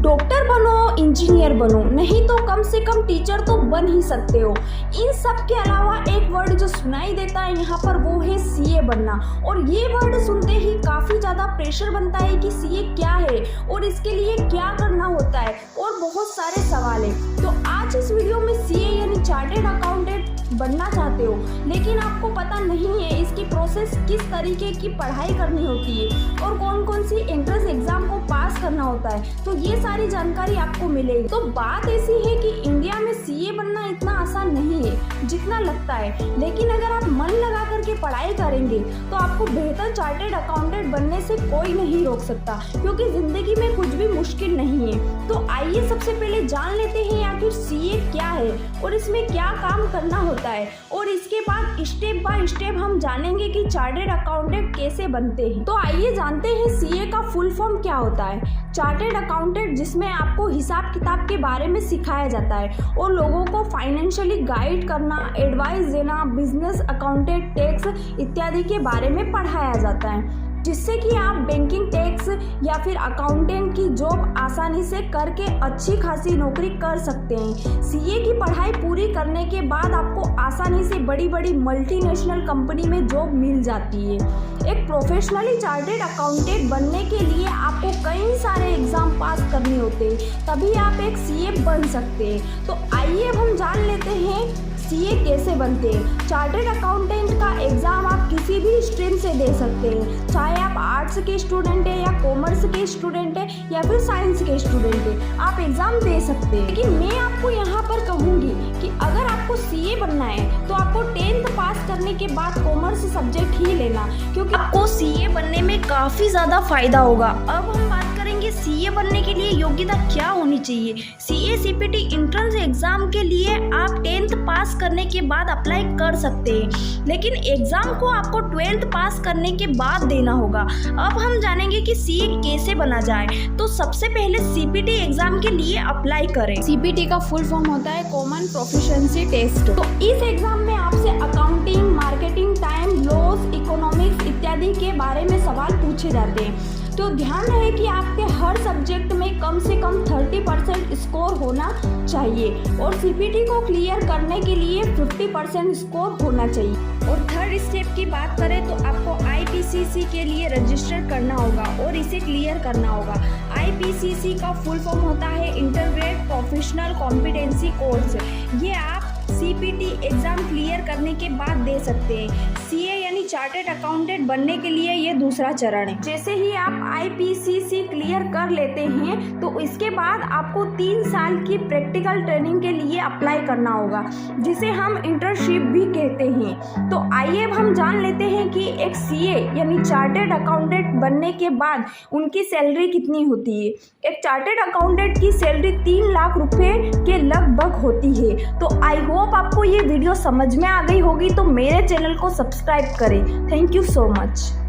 Doctor बनो, engineer बनो, नहीं तो कम से कम टीचर तो बन ही सकते हो। इन सब के अलावा एक वर्ड जो सुनाई देता है यहाँ पर वो है सीए बनना। और ये वर्ड सुनते ही काफ़ी ज़्यादा प्रेशर बनता है कि सीए क्या है और इसके लिए क्या करना होता है और बहुत सारे सवाल हैं। तो आज इस वीडियो में सीए यानी चार्टेड अकाउंटेंट बनना चाहते हो लेकिन आपको पता नहीं है इसकी प्रोसेस किस तरीके की पढ़ाई करनी होती है और कौन कौन सी एंट्रेंस एग्जाम को पास करना होता है, तो ये सारी जानकारी आपको मिलेगी। तो बात ऐसी है कि इंडिया में सीए बनना इतना आसान नहीं है जितना लगता है, लेकिन अगर आप मन लगा करके पढ़ाई करेंगे तो आपको बेहतर चार्टेड अकाउंटेंट बनने से कोई नहीं रोक सकता, क्योंकि जिंदगी में कुछ भी मुश्किल नहीं है। तो आइए सबसे पहले जान लेते हैं आखिर सीए क्या है और इसमें क्या काम करना होता है, और इसके बाद स्टेप बाय स्टेप हम जानेंगे कि चार्टेड अकाउंटेंट कैसे बनते हैं। तो आइए जानते हैं सीए का फुल फॉर्म क्या होता है। चार्टेड अकाउंटेंट जिसमें आपको हिसाब किताब के बारे में सिखाया जाता है और लोगों को फाइनेंशियली गाइड करना, एडवाइस देना, बिजनेस, अकाउंटेंट, टैक्स इत्यादि के बारे में पढ़ाया जाता है, जिससे कि आप बैंकिंग, टैक्स या फिर अकाउंटेंट की जॉब आसानी से करके अच्छी खासी नौकरी कर सकते हैं। सीए की पढ़ाई पूरी करने के बाद आपको आसानी से बड़ी बड़ी मल्टीनेशनल कंपनी में जॉब मिल जाती है। एक प्रोफेशनली चार्टेड अकाउंटेंट बनने के लिए आपको कई सारे एग्जाम पास करने होते हैं, तभी आप एक सीए बन सकते हैं। तो आइए अब हम जान लेते हैं सीए कैसे बनते हैं। चार्टेड अकाउंटेंट का एग्ज़ाम आप किसी भी स्ट्रीम से दे सकते हैं, चाहे आप आर्ट्स के स्टूडेंट हैं या कॉमर्स के स्टूडेंट हैं या फिर साइंस के स्टूडेंट हैं, आप एग्ज़ाम दे सकते हैं। लेकिन मैं आपको यहाँ पर कहूँगी कि अगर आपको सीए बनना है तो आपको 10th पास करने के बाद कॉमर्स सब्जेक्ट ही लेना, क्योंकि आपको सीए बनने में काफ़ी ज़्यादा फायदा होगा। अब हम बात करेंगे सीए बनने के लिए योग्यता क्या होनी चाहिए। सीए सीपीटी एंट्रेंस एग्ज़ाम के लिए आप 10th पास करने के बाद अप्लाई कर सकते हैं, लेकिन एग्जाम को आपको 12th पास करने के बाद देना होगा। अब हम जानेंगे कि सीए कैसे बना जाए। तो सबसे पहले सीपीटी एग्जाम के लिए अप्लाई करें। सीपीटी का फुल फॉर्म होता है कॉमन प्रोफिशिएंसी टेस्ट। तो इस एग्जाम में आपसे accounting, marketing, time, loss, economics इत्यादि के बारे में सवाल पूछे जाते हैं। तो ध्यान रहे कि आपके हर सब्जेक्ट में कम से कम 30% स्कोर होना चाहिए और सीपीटी को क्लियर करने के लिए 50% स्कोर होना चाहिए। और थर्ड स्टेप की बात करें तो आपको आईपीसीसी के लिए रजिस्टर करना होगा और इसे क्लियर करना होगा। आईपीसीसी का फुल फॉर्म होता है इंटीग्रेटेड प्रोफेशनल कॉम्पिटेंसी कोर्स। ये आप सीपीटी एग्जाम क्लियर करने के बाद दे सकते हैं। सीए यानी चार्टेड अकाउंटेंट बनने के लिए ये दूसरा चरण है। जैसे ही आप आईपीसीसी क्लियर कर लेते हैं तो इसके बाद आपको 3 साल की प्रैक्टिकल ट्रेनिंग के लिए अप्लाई करना होगा, जिसे हम इंटर्नशिप भी कहते हैं। तो आइए अब हम जान लेते हैं कि एक सीए यानी चार्टेड अकाउंटेंट बनने के बाद उनकी सैलरी कितनी होती है। एक चार्टेड अकाउंटेंट की सैलरी 3 लाख रुपए के लगभग होती है। तो आई होप आपको ये वीडियो समझ में आ गई होगी, तो मेरे चैनल को सब्सक्राइब करें। Thank you so much.